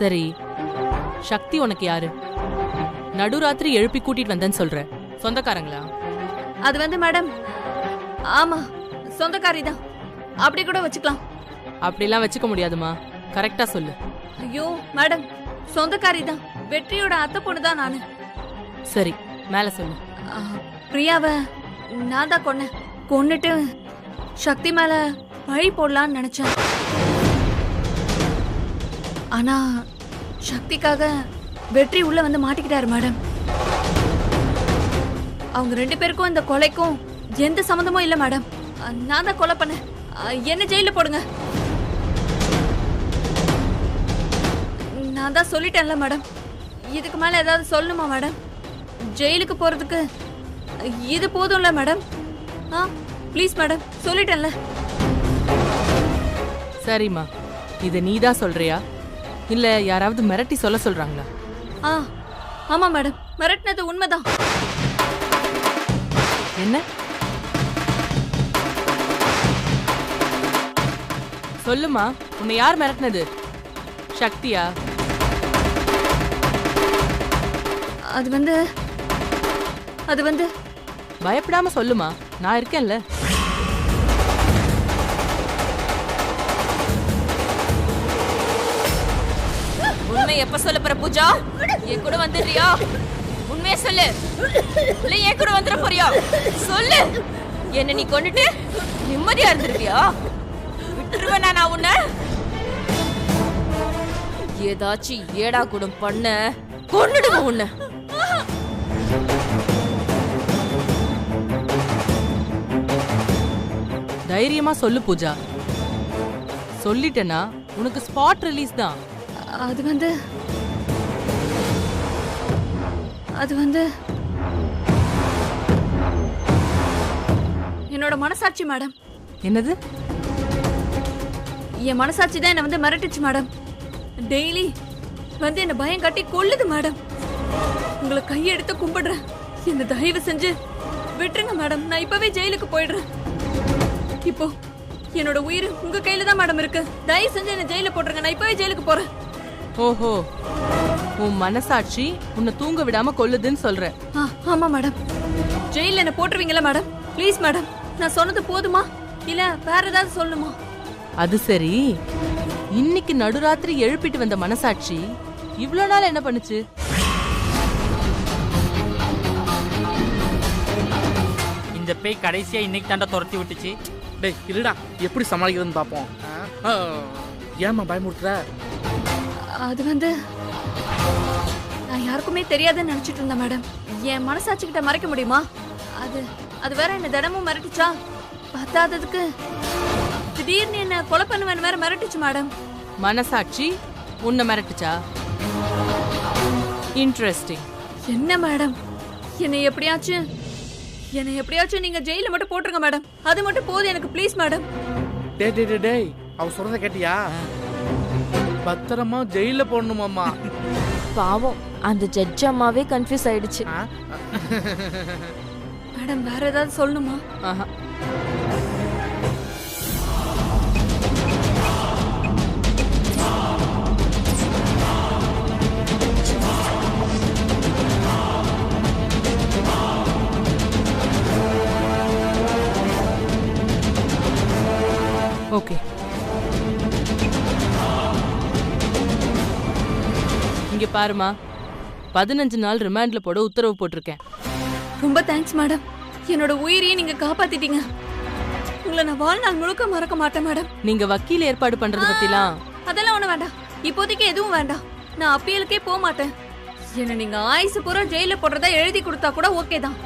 சரி, சக்தி உனக்கு யாரு? நடுராத்திரி எழுப்பி கூட்டிட்டு வந்தேன்னு சொல்ற, சொந்தக்காரங்களா? அது மேடம், ஆமா சொந்தக்காரி தான், அப்படி கூட வச்சுக்கலாம். அப்படிலாம் வச்சுக்க முடியாதுமா, கரெக்டா சொல்லு. ஐயோ மேடம், சொந்தக்காரி தான், வெற்றியோட அத்தை பொண்ணு தான் நானு. சரி, மேல சொல்லு. பிரியாவை நான் தான் கொன்னுட்டு சக்தி மேல பழி போடலான்னு நினைச்சேன். ஆனா சக்திக்காக வெற்றி உள்ள வந்து மாட்டிக்கிட்டாரு மேடம். அவங்க 2 பேருக்கும் இந்த கொலைக்கும் எந்த சம்மந்தமும் இல்ல மேடம். நான் தான் கொலை பண்ணேன். என்ன ஜெயில போடுங்க. நான் தான் சொல்லிட்டேன்ல மேடம், இதுக்கு மேல ஏதாவது சொல்லணுமா மேடம்? ஜெயிலுக்கு போறதுக்கு இது போதும்ல மேடம்? ப்ளீஸ் மேடம், சொல்லிட்டேன்ல. சரிம்மா, இத நீதான் சொல்றியா இல்ல யாராவது மிரட்டி சொல்ல சொல்றாங்களா? ஆமா மேடம், மிரட்டினது உண்மைதான். என்ன சொல்லுமா, உன்னை யார் மிரட்டினது? சக்தியா? அது வந்து பயப்படாம சொல்லுமா, நான் இருக்கேன்ல. உண்மை எப்ப சொல்ல போற பூஜா? என் கூட வந்துடுறியா? உண்மையை சொல்லு, இல்ல என் கூட வந்துட போறியா? சொல்லு. என்ன நீ கொண்டுட்டு நிம்மதியா இருந்துருவியா? விட்டுருவேனா நான் உன்னை? ஏதாச்சும் ஏடா கூடம் பண்ண கொன்னுடுவேன் உன்னை. தைரியமா சொல்லு பூஜா, சொல்லிட்டேனா உனக்கு ஸ்பாட் ரிலீஸ் தான். அது வந்து என்னோட மனசாட்சி மேடம். என்னது? என் மனசாட்சி தான் என்ன மிரட்டுச்சு மேடம். டெய்லி என்ன பயம் கட்டி கொல்லுது மேடம். உங்களை கையெடுத்து கும்பிடுறேன், என்ன தயவு செஞ்சு விட்டுருங்க மேடம். நான் இப்பவே ஜெயிலுக்கு போயிடுறேன். இப்போ என்னோட உயிர் உங்க கையில தான் மேடம் இருக்கு. தயவு செஞ்சு என்ன ஜெயில போட்டுருங்க, நான் இப்பவே ஜெயிலுக்கு போறேன். ஓஹோ, உன் மனசாட்சி உன்னை தூங்க விடாம கொல்லுதுன்னு சொல்ற? ஆமா மேடம். ஜெயில என்ன போட்டுருவீங்களா மேடம்? ப்ளீஸ் மேடம், நான் சொன்னது போதுமா இல்ல வேற ஏதாவது சொல்லணுமா? அது சரி, இன்னைக்கு நடுராத்திரி எழுப்பிட்டு வந்த மனசாட்சி இவ்வளவு நாள் என்ன பண்ணுச்சு? இந்த பேய் கடைசியா இன்னைக்கு தாண்டா துரத்தி விட்டுச்சு. டேய் இருடா, எப்படி சமாளிக்கிறதுன்னு பாப்போம். ஏமா பயமுறுத்துற? அது நான் யாருக்குமே தெரியாதுன்னு நினைச்சிட்டு இருந்தேன் மேடம். என் மனசாட்சி கிட்ட மறைக்க முடியுமா? அது வேற என்ன தினமும் மிரட்டுச்சா? பத்தாததுக்கு திடீர்னு என்ன கொலை பண்ணுவேன் வேற மிரட்டுச்சு மேடம். மனசாட்சி உன்னை மிரட்டுச்சா? இன்ட்ரெஸ்டிங். என்ன மேடம், என்னை எப்படியாச்சும் நீங்க ஜெயில மட்டும் போட்டுருங்க மேடம். அது மட்டும் போதும் எனக்கு, ப்ளீஸ் மேடம். டேய் அவ சொல்றத கேட்டியா? பத்திரமா ஜெயில போடணுமாமா. பாவம், அந்த ஜட்ஜ் அம்மாவே கன்ஃபியூஸ் ஆயிடுச்சு. மேடம் வேற ஏதாவது சொல்லணுமா? ஓகே, இங்க பாருமா, 15 நாள் ரிமாண்ட்ல போட உத்தரவு போட்டிருக்கேன். ரொம்ப தேங்க்ஸ் மேடம், என்னோட உயிரையே நீங்க காப்பாத்திட்டீங்க. உங்களை நான் வாழ்நாள் முழுக்க மறக்க மாட்டேன் மேடம். நீங்க வக்கீல் ஏற்பாடு பண்றது பத்திலாம் அதெல்லாம் ஒண்ணு வேண்டாம், இப்போதைக்கு எதுவும் வேண்டாம். நான் அப்பீலுக்கே போக மாட்டேன். என்ன நீங்க ஆயுசு பூரா ஜெயில போடுறதா எழுதி கொடுத்தா கூட ஓகே தான்.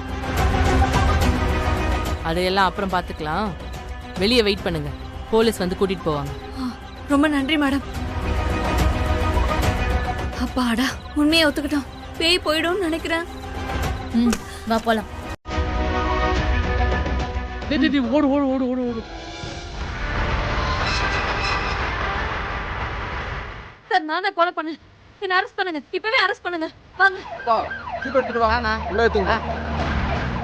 அதையெல்லாம் அப்புறம் பாத்துக்கலாம். வெளியே வெயிட் பண்ணுங்க, போலீஸ் வந்து கூட்டிட்டு போவாங்க. ரொம்ப நன்றி மேடம். அப்பாடா, உண்மையை ஒத்துக்கிட்டோம். பேய் போயிடும் நினைக்கிறேன். வா போலாம். ஓடு ஓடு ஓடு ஓடு ஓடு. சார், நான் தான் கொலை பண்ணேன். என்ன அரெஸ்ட் பண்ணுங்க, இப்பவே அரெஸ்ட் பண்ணுங்க. வாங்க. சீட் எடுத்துட்டு வாங்க, உள்ள ஏத்துங்க.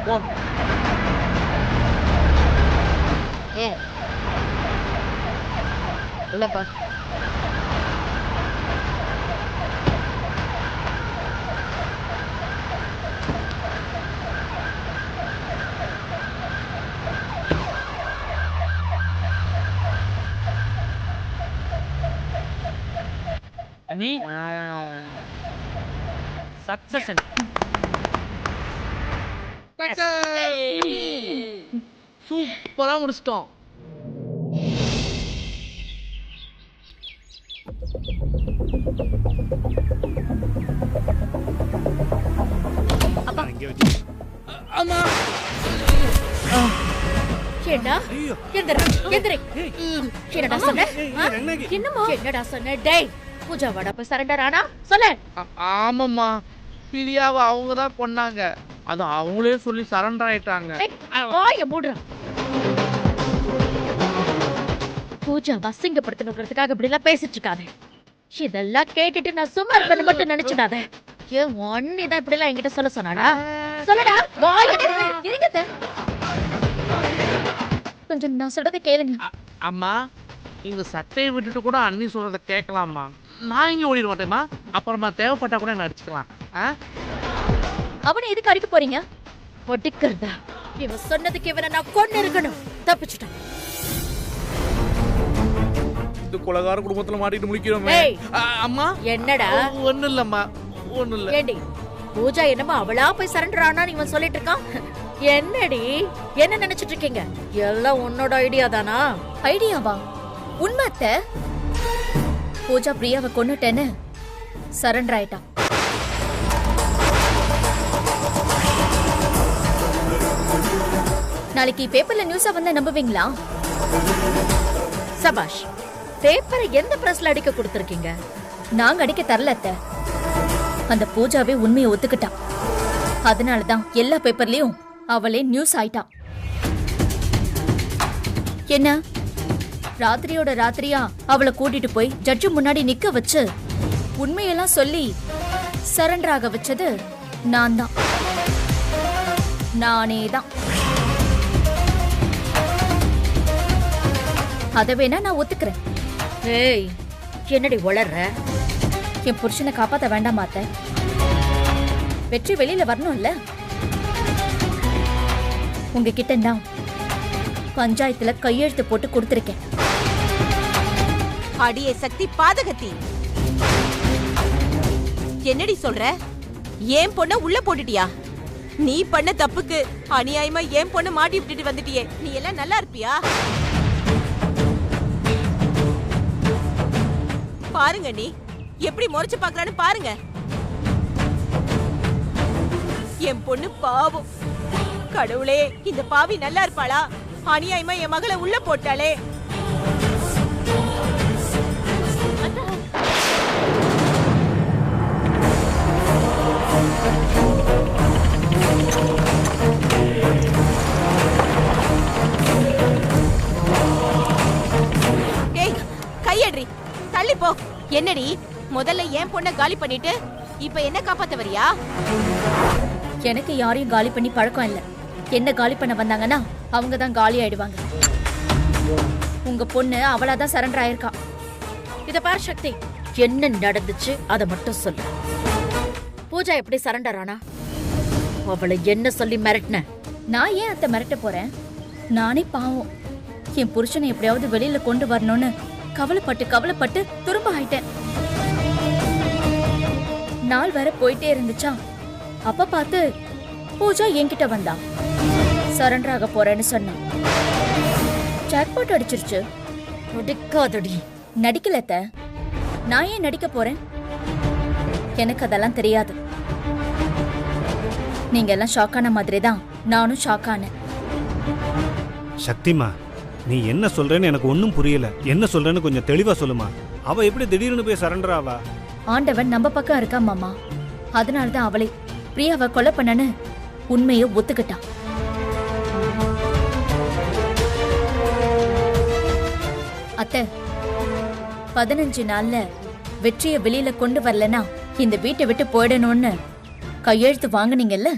போ. நீ சக்சஸ். சூப்பரா முடிச்சிட்டோம். அம்மா ஏண்டா எந்திர எந்திர என்னடா சொன்ன என்னடா சொன்ன டேய் பூஜா வாடா போய் சரண்டர் ஆனா சொல்லு. ஆமாம்மா, பிரியாவை அவங்க தான் கொன்னாங்க. அது அவங்களே சொல்லி சரண்டர் ஆயிட்டாங்க. வாய மூடுற. பூஜா அசிங்கப்படுத்தணுங்கிறதுக்காக இப்படி எல்லாம் பேசிட்டு இருக்காது. இதெல்லாம் கேட்டுட்டு நான் சும்மா இருப்பேன்னு மட்டும் நினைச்சிடாத. ஏன் ஒன்னிதான் இப்படி எல்லாம் என்கிட்ட சொல்ல சொன்னாடா? சொல்லடா. வாய இருங்கத்த. கொஞ்சம் நான் சொல்றதை கேளுங்க. அம்மா, இந்த சட்டையை விட்டுட்டு கூட அண்ணி சொல்றதை கேட்கலாமா? நான் இங்க ஓடிட மாட்டேம்மா. அப்புறமா தேவைப்பட்டா கூட என்ன அடிச்சுக்கலாம். அவனை எதுக்கு அடிக்க போறீங்க? ஒட்டிக்கிறதா? இவன் சொன்னதுக்கு இவனை நான் கொண்டு இருக்கணும். தப்பிச்சுட்டான். இந்த கொலகார குடும்பத்துல மாட்டிட்டு முடிக்கிறோமே. ஏய், அம்மா என்னடா? ஒண்ணு இல்லம்மா, ஒண்ணு இல்ல. ஏண்டி பூஜா என்னமா அவளா போய் சரண்டர் ஆனா இவன் சொல்லிட்டு இருக்கான்? என்னடி என்ன நினைச்சிட்டு இருக்கீங்க? எல்லாம் உன்னோட ஐடியா தானா? ஐடியாவா? உண்மை அத்தை. பூஜா பிரியாவை கொன்னுட்டேன்னு சரண்டர் ஆயிட்டான். நாளைக்கு பேப்பர்ல நியூஸா வந்தா நம்புவீங்களா? சபாஷ். பேப்பரை எந்த பிரஸ்ல அடிக்க கொடுத்திருக்கீங்க? நாங்க அடிக்க தரல அத்தை. அந்த பூஜாவே உண்மையை ஒத்துக்கிட்டான். அதனாலதான் எல்லா பேப்பர்லயும் அவளே நியூஸ் ஆயிட்டான். என்ன ராத்திரியோட ராத்திரியா அவளை கூட்டிட்டு போய் ஜட்ஜு முன்னாடி நிக்க வச்சு உண்மையெல்லாம் சொல்லி சரண்டர் ஆக வச்சது நான் தான். நானே தான். அத வேணா நான் ஒத்துக்கிறேன். ஏய், என்னடி உளர்ற? என் புருஷனை காப்பாத்த வேண்டாம் அத்தை. வெற்றி வெளியில வரணும்ல. உங்ககிட்ட நான் பஞ்சாயத்துல கையெழுத்து போட்டு கொடுத்திருக்கேன். அடியே சக்தி பாதகத்தி, என்னடி சொல்ற? ஏன் பொண்ண உள்ள போட்டுட்டியா? நீ பண்ண தப்புக்கு அநியாயமா ஏன் பொண்ண மாட்டி விட்டுட்டு வந்துட்டியே. நீ எல்லாம் நல்லா இருப்பியா? பாருங்க நீ எப்படி முறைச்சு பாக்குறான்னு பாருங்க. என் பொண்ணு பாவம். கடவுளே, இந்த பாவி நல்லா இருப்பாளா? அநியாயமா என் மகளை உள்ள போட்டாளே. ஏய், கையடி, தள்ளி போ. என்னடி, முதல்ல என் பொண்ண காலி பண்ணிட்டு இப்ப என்ன காப்பாத்த வரியா? எனக்கு யாரையும் காலி பண்ணி பழக்கம் இல்ல. என்ன காலி பண்ண வந்தாங்கன்னா அவங்க தான் காலி ஆயிடுவாங்க. உங்க பொண்ணு அவளாதான் சரண்டர் ஆயிருக்கா. இத பாரு சக்தி, என்ன நடந்துச்சு அத மட்டும் சொல்லு. பூஜா எப்படி சரண்டர் ஆனா? அவளை என்ன சொல்லி மிரட்டின? நான் ஏன் அத்தை மிரட்ட போறேன்? நானே பாவம். என் புருஷனை எப்படியாவது வெளியில கொண்டு வரணும்னு கவலைப்பட்டு கவலைப்பட்டு துரும்ப ஆயிட்டேன். நாள் வர போயிட்டே இருந்துச்சா, அப்ப பார்த்து பூஜா என்கிட்ட வந்தா. சரண்டர் ஆக போறேன்னு சொன்னா. ஜாக்பாட் அடிச்சிருச்சு. நடிக்காதடி. நடிக்கல அத்தை. நான் ஏன் நடிக்க போறேன்? எனக்கு அதெல்லாம் தெரியாது. நீங்க எல்லாம் ஷாக்கான மாதிரி தான் நானும் ஷாக்கானேன். சக்திமா, நீ என்ன சொல்றேன்னு எனக்கு ஒன்றும் புரியல. என்ன சொல்றேன்னு கொஞ்சம் தெளிவா சொல்லுமா. அவ எப்படி திடீர்னு போய் சரண்டர் ஆவா? ஆண்டவன் நம்ம பக்கம் இருக்கா மாமா. அதனாலதான் அவளை பிரியாவை கொலை பண்ணனு உண்மையை ஒத்துக்கிட்டான். அத்தை, 15 நாள்ல வெற்றிய வெளியில கொண்டு வரலனா இந்த வீட்டை விட்டு போயிடணும்னு கையெழுத்து வாங்குனீங்கல்ல.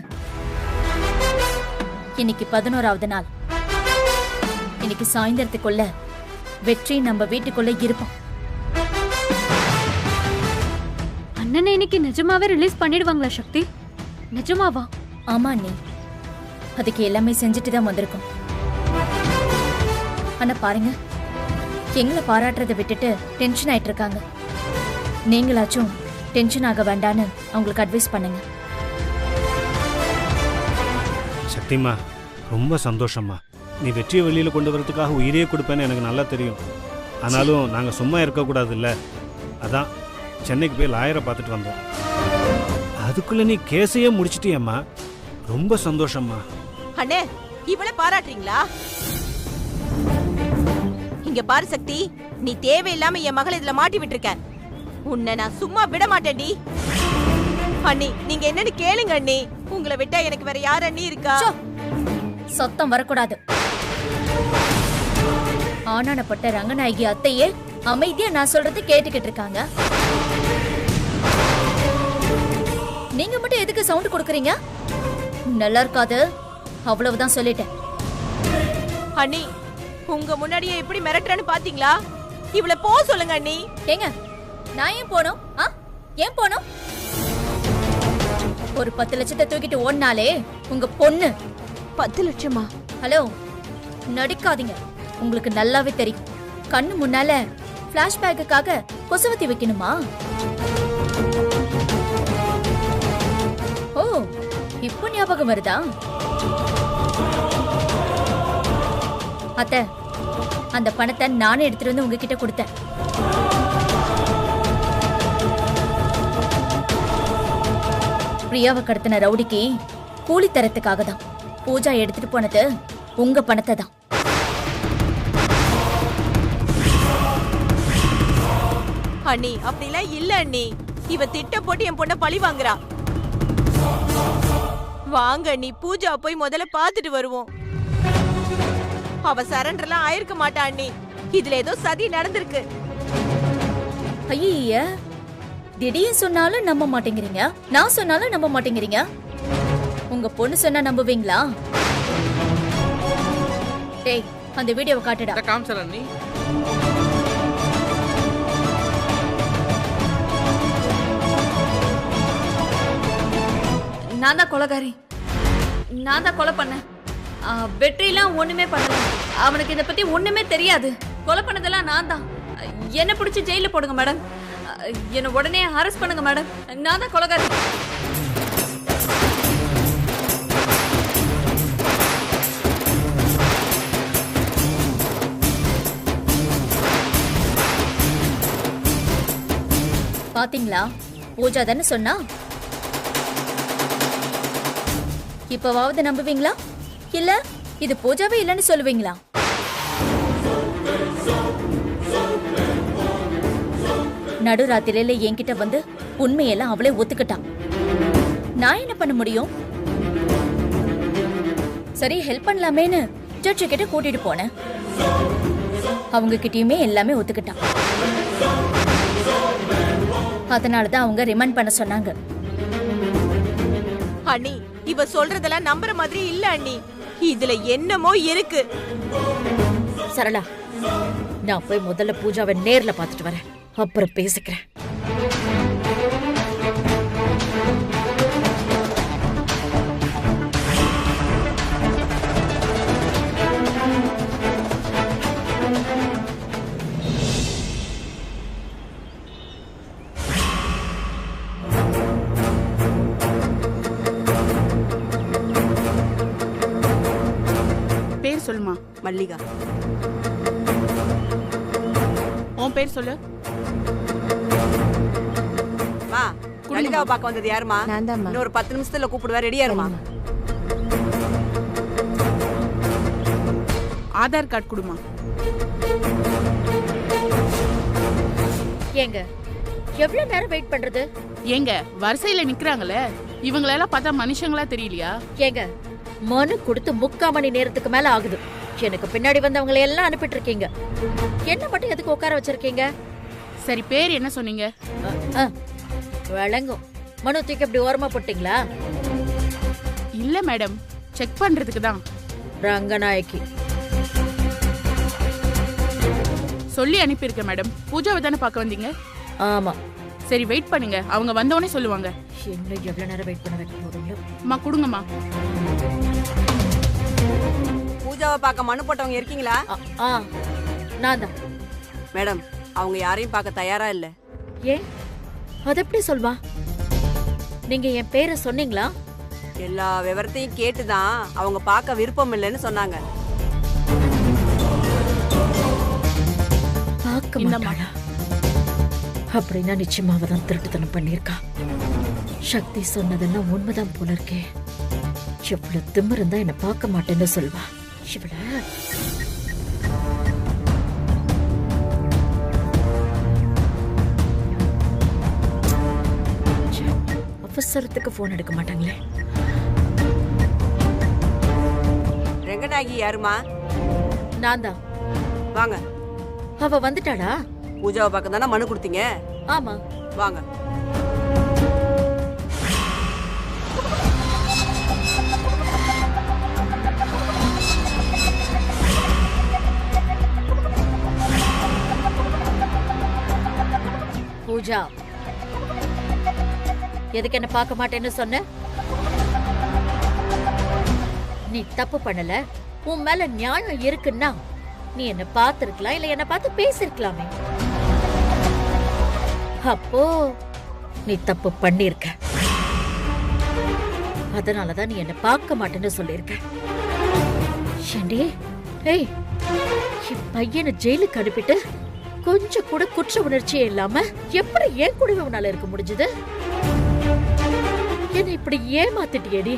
இன்னைக்கு 11வது நாள். இன்னைக்கு சாயந்தரத்துக்குள்ள வெற்றி நம்ம வீட்டுக்குள்ள இருப்பான். அண்ணனை இன்னைக்கு நிஜமாவே ரிலீஸ் பண்ணிடுவாங்களா சக்தி? நிஜமாவா? ஆமா அண்ணி, அதுக்கு எல்லாமே செஞ்சுட்டு தான் வந்திருக்கோம். ஆனா பாருங்க, எங்களை பாராட்டுறதை விட்டுட்டு டென்ஷன் ஆயிட்டு இருக்காங்க. நீங்களாச்சும் டென்ஷன் ஆக வேண்டான்னு அவங்களுக்கு அட்வைஸ் பண்ணுங்க. சக்திமா ரொம்ப சந்தோஷம்மா. நீ வெற்றியை வெளியில் கொண்டு வரதுக்காக உயிரையே கொடுப்பேன்னு எனக்கு நல்லா தெரியும். ஆனாலும் நாங்கள் சும்மா இருக்கக்கூடாதுல்ல, அதான் சென்னைக்கு போய் லாயரை பார்த்துட்டு வந்தோம். அதுக்குள்ளே நீ கேஸையே முடிச்சிட்டியம்மா. ரொம்ப சந்தோஷம்மா. அண்ணே, இவளை பாராட்டுறீங்களா? இங்க பாரு சக்தி, நீ தேவையில்லாம என் மகளை இதுல மாட்டி விட்டுருக்க. உன்னை நான் சும்மா விட மாட்டேன்டி. அண்ணி, நீங்க என்னன்னு கேளுங்க அண்ணி. உங்களை விட்டா எனக்கு வேற யார் அண்ணி இருக்கா? சத்தம் வரக்கூடாது. ஆனானப்பட்ட ரங்கநாயகி அத்தையே அமைதியா நான் சொல்றது கேட்டுக்கிட்டு இருக்காங்க. நீங்க மட்டும் எதுக்கு சவுண்ட் கொடுக்கறீங்க? நல்லா இருக்காது, அவ்வளவுதான் சொல்லிட்டேன். அண்ணி, உங்க முன்னாடியே எப்படி மிரட்டுறேன்னு பாத்தீங்களா? இவளை போ சொல்லுங்க அண்ணி. ஏங்க, நான் ஏன் போனோம்? ஏன் போனோம்? ஒரு 10 லட்சத்தை தூக்கிட்டு ஓடினாலே உங்க பொண்ணு. 10 லட்சமா? ஹலோ, நடிக்காதீங்க. உங்களுக்கு நல்லாவே தெரியும். கண்ணு முன்னால பிளாஷ்பேக்குக்காக கொசுவத்தி வைக்கணுமா? ஓ, இப்போ ஞாபகம் வருதா? அத்தை, அந்த பணத்தை நானே எடுத்துட்டு வந்து உங்ககிட்ட கொடுத்தேன். பிரியாவை கடத்தின ரவுடிக்கு கூலி தரத்துக்காக தான். பூஜா எடுத்துட்டு போனது உங்க பணத்தை தான். அண்ணி, அப்படிலாம் இல்ல அண்ணி. இவ திட்டம் போட்டு என் பொண்ண பழி வாங்குறா. வாங்க அண்ணி, பூஜா போய் முதல்ல பாத்துட்டு வருவோம். அவ சரண்டர்லாம் ஆயிருக்க மாட்டா அண்ணி. இதுல ஏதோ சதி நடந்திருக்கு. ஐய, திடீர்னு சொன்னாலும் நம்ப மாட்டேங்கிறீங்க, நான் சொன்னாலும் நம்ப மாட்டேங்கிறீங்க. உங்க பொண்ணு சொன்னா நம்புவீங்களா? டேய், அந்த வீடியோவை காட்டுடா. காமிச்சல அண்ணி. நான் தான் கொலைகாரி. நான் தான் கொலை பண்ணேன். வெற்றிலாம் ஒண்ணுமே பண்ணல. அவனுக்கு இதை பத்தி ஒண்ணுமே தெரியாது. கொலை பண்ணதெல்லாம் நான் தான். என்ன பிடிச்சி ஜெயில போடுங்க மேடம். என்ன உடனே அரெஸ்ட் பண்ணுங்க மேடம். நான் தான் கொலைகாரி. பாத்தீங்களா, பூஜா தானே சொன்னா. இப்பவாவது நம்புவீங்களா, இல்ல இது பூஜாவே இல்லைன்னு சொல்லுவீங்களா? நடுராத்திரியில என்கிட்ட வந்து உண்மையெல்லாம் அவளே ஒத்துக்கிட்டான். நான் என்ன பண்ண முடியும்? சரி, ஹெல்ப் பண்ணலாமேன்னு ஜட்ஜு கிட்ட கூட்டிட்டு போனேன். அவங்க கிட்டயுமே எல்லாமே ஒத்துக்கிட்டான். அதனாலதான் அவங்க ரிமைண்ட் பண்ண சொன்னாங்க. அண்ணி, இவ சொல்றதெல்லாம் நம்புற மாதிரி இல்ல அண்ணி. இதுல என்னமோ இருக்கு. சரளா, நான் போய் முதல்ல பூஜாவை நேர்ல பார்த்துட்டு வரேன், அப்புறம் பேசிக்கிறேன். பேர் சொல்லுமா. மல்லிகா. உன் பேர் சொல்லு. மா, மல்லிகாவை பார்க்க வந்தது யாருமா? இன்னொரு 10 நிமிஷத்துல கூப்பிடுவா, ரெடியா இருமா. ஆதார் கார்டு கொடுமா. ஏங்க, எவ்வளவு நேரம் வெயிட் பண்றது? ஏங்க, வரிசையில நிக்கிறாங்களே, இவங்களெல்லாம் பார்த்தா மனுஷங்களா தெரியலையா? ஏங்க, மனு கொடுத்து 3/4 மணி நேரத்துக்கு மேல ஆகுது. எனக்கு பின்னாடி வந்தவங்களை எல்லாம் அனுப்பிட்டு இருக்கீங்க, என்ன மட்டும் எதுக்கு உட்கார வச்சிருக்கீங்க? சரி, பேர் என்ன சொன்னீங்க? விளங்கும். மனு தூக்கி அப்படி ஓரமா போட்டீங்களா? இல்ல மேடம், செக் பண்றதுக்கு தான். ரங்கநாயகி. சொல்லி அனுப்பியிருக்கேன் மேடம். பூஜாவை தானே பார்க்க வந்தீங்க? ஆமா. சரி, வெயிட் பண்ணுங்க, அவங்க வந்தோடனே சொல்லுவாங்க. இன்னும் எவ்வளவு நேரம் வெயிட் பண்ண வைக்க போறீங்களோ? அம்மா கொடுங்கம்மா. பூஜாவை பார்க்க மனு போட்டவங்க இருக்கீங்களா? நான் தான். மேடம், அவங்க யாரையும் பார்க்க தயாரா இல்ல. ஏன், அது எப்படி சொல்வா? நீங்க என் பேரை சொன்னீங்களா? எல்லா விவரத்தையும் கேட்டுதான் அவங்க பார்க்க விருப்பம் இல்லைன்னு சொன்னாங்க. பார்க்க மாட்டாளா? அப்படின்னா நிச்சயமா அவ தான் திருட்டுத்தனம் பண்ணியிருக்கா. சக்தி சொன்னதெல்லாம் உண்மைதான் போல இருக்கே. இவ்வளவு திமிரு இருந்தா என்ன பார்க்க மாட்டேன்னு சொல்வா. இவள அவசரத்துக்கு போன் எடுக்க மாட்டாங்களே. ரெங்கநாயகி யாருமா? நான் தான். வாங்க. அவ வந்துட்டாளா? பூஜாவை பார்க்க தானே மனு கொடுத்தீங்க? ஆமா. வாங்க. பூஜா, எதுக்கு என்ன பார்க்க மாட்டேன்னு சொன்ன? நீ தப்பு பண்ணல. உன் மேல நியாயம் இருக்குன்னா நீ என்ன பார்த்திருக்கலாம், இல்ல என்ன பார்த்து பேசிருக்கலாமே. அப்போ நீ தப்பு பண்ணிருக்க. அதனாலதான் நீ என்ன பார்க்க மாட்டேன்னு சொல்லிருக்க. ஏண்டி, ஏய், என் பையனை ஜெயிலுக்கு அனுப்பிட்டு கொஞ்சம் கூட குற்ற உணர்ச்சியே இல்லாம எப்படி என் கூடவே உன்னால இருக்க முடிஞ்சது? என்ன இப்படி ஏமாத்திட்டியேடி.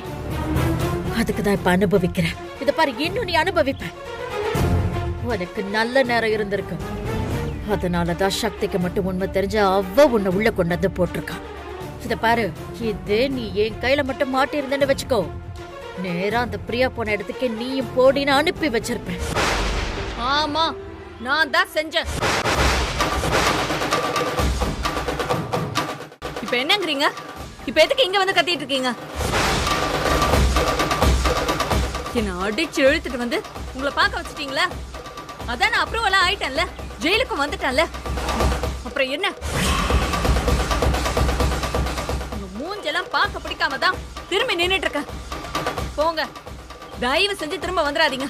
அதுக்குதான் இப்ப அனுபவிக்கிறேன். இத பாரு, இன்னும் நீ அனுபவிப்ப. உனக்கு நல்ல நேரம் இருந்திருக்கு. அதனாலதான் சக்திக்கு மட்டும் உண்மை தெரிஞ்ச அவ உன்னை உள்ள கொண்டு வந்து போட்டிருக்கா. இத பாரு, இது நீ என் கையில மட்டும் மாட்டி இருந்தேன்னு வச்சுக்கோ, நேரா அந்த பிரியா போன இடத்துக்கு நீயும் போடின்னு அனுப்பி வச்சிருப்பேன். ஆமா, நான் தான் செஞ்சேன். இப்ப என்னங்கறீங்க? இப்ப எதுக்கு இங்க வந்து கத்திட்டு இருக்கீங்க? என்ன அடிச்சு இழுத்துட்டு வந்து உங்களை பார்க்க வச்சுட்டீங்களா? அதான் நான் அப்ரூவல் ஆயிட்டேன்ல, ஜெயிலுக்கு வந்துட்டேன்ல. அப்புறம் என்ன? உங்க மூஞ்செல்லாம் பார்க்க பிடிக்காம தான் திரும்பி நின்னுட்டு இருக்கேன். போங்க, தயவு செஞ்சு திரும்ப வந்துடாதீங்க.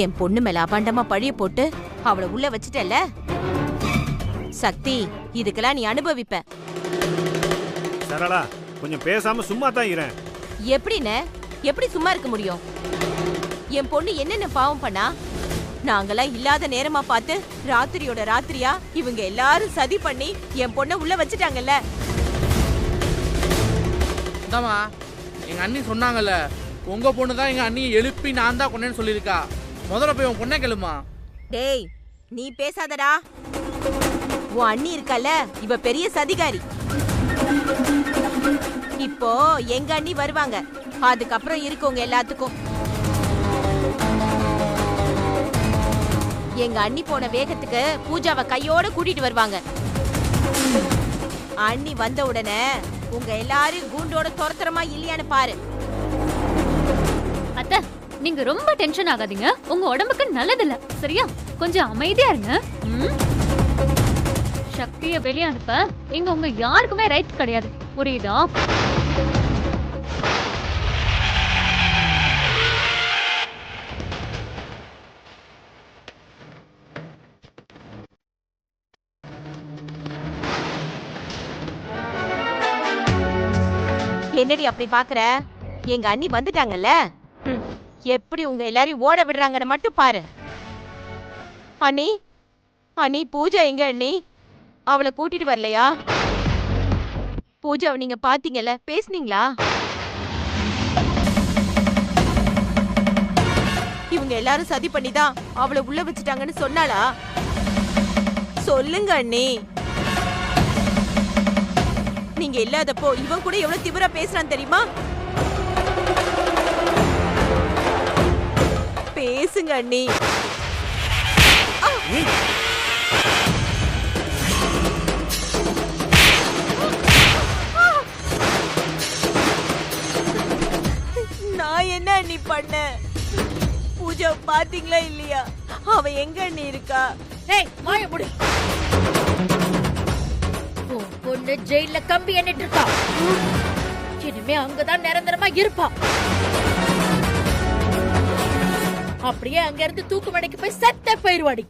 என் பொண்ணு மேல அபாண்டமா பழிய போட்டு அவளை உள்ள வச்சுட்டல சக்தி, இதுக்கெல்லாம் நீ அனுபவிப்ப. சரளா, கொஞ்சம் பேசாம சும்மா தான் இரேன். எப்படின்னு? எப்படி சும்மா இருக்க முடியும்? என் பொண்ணு என்னென்ன பாவம் பண்ணா? நாங்கெல்லாம் இல்லாத நேரமா பார்த்து ராத்திரியோட ராத்திரியா இவங்க எல்லாரும் சதி பண்ணி என் பொண்ணை உள்ள வச்சுட்டாங்கல்ல. எங்க அண்ணி சொன்னாங்கல்ல, உங்க பொண்ணு தான் எங்க அண்ணியை எழுப்பி நான் தான் கொண்டேன்னு சொல்லியிருக்கா. முதல்ல போய் உன் பொண்ணை கேளுமா. டேய், நீ பேசாதடா. உன் அண்ணி இருக்கல, இவ பெரிய சதிகாரி. இப்போ எங்க அண்ணி வருவாங்க, அதுக்கப்புறம் இருக்கவங்க எல்லாத்துக்கும். எங்க அண்ணி போன வேகத்துக்கு பூஜாவை கையோட கூட்டிட்டு வருவாங்க. அண்ணி வந்த உடனே உங்க எல்லாரும் கூண்டோட துரத்துறமா இல்லையான்னு பாரு. அத்தை, நீங்க ரொம்ப டென்ஷன் ஆகாதீங்க. உங்க உடம்புக்கு நல்லதில்ல, சரியா? கொஞ்சம் அமைதியா இருங்க. சக்திய வெளியே அனுப்ப இங்க உங்க யாருக்குமே ரைட் கிடையாது, புரியுதா? என்னடி அப்படி பாக்குற? எங்க அண்ணி வந்துட்டாங்கல்ல, எப்படி உங்க எல்லாரையும் ஓட விடுறாங்கன்னு மட்டும் பாரு. அண்ணி, அண்ணி பூஜா எங்க அண்ணி? அவளை கூட்டிட்டு வரலையா? பூஜாவை நீங்க பாத்தீங்கல்ல, பேசுனீங்களா? இவங்க எல்லாரும் சதி பண்ணிதான் அவளை உள்ள வச்சுட்டாங்கன்னு சொன்னாளா? சொல்லுங்க அண்ணி. நீங்க இல்லாதப்போ இவன் கூட எவ்வளவு திமிரா பேசுறான் தெரியுமா? பேசுங்க அண்ணி. பூஜா பாத்தீங்களா இல்லையா? அவ எங்க அண்ணி இருக்கா? ஏய் வாய மூடு. உன் பொண்ணு ஜெயில கம்பி எண்ணிட்டு இருக்கா. இனிமே அங்கதான் நிரந்தரமா இருப்பா. அப்படியே அங்க இருந்து தூக்கு மடைக்கு போய் செத்த போயிருவாடி.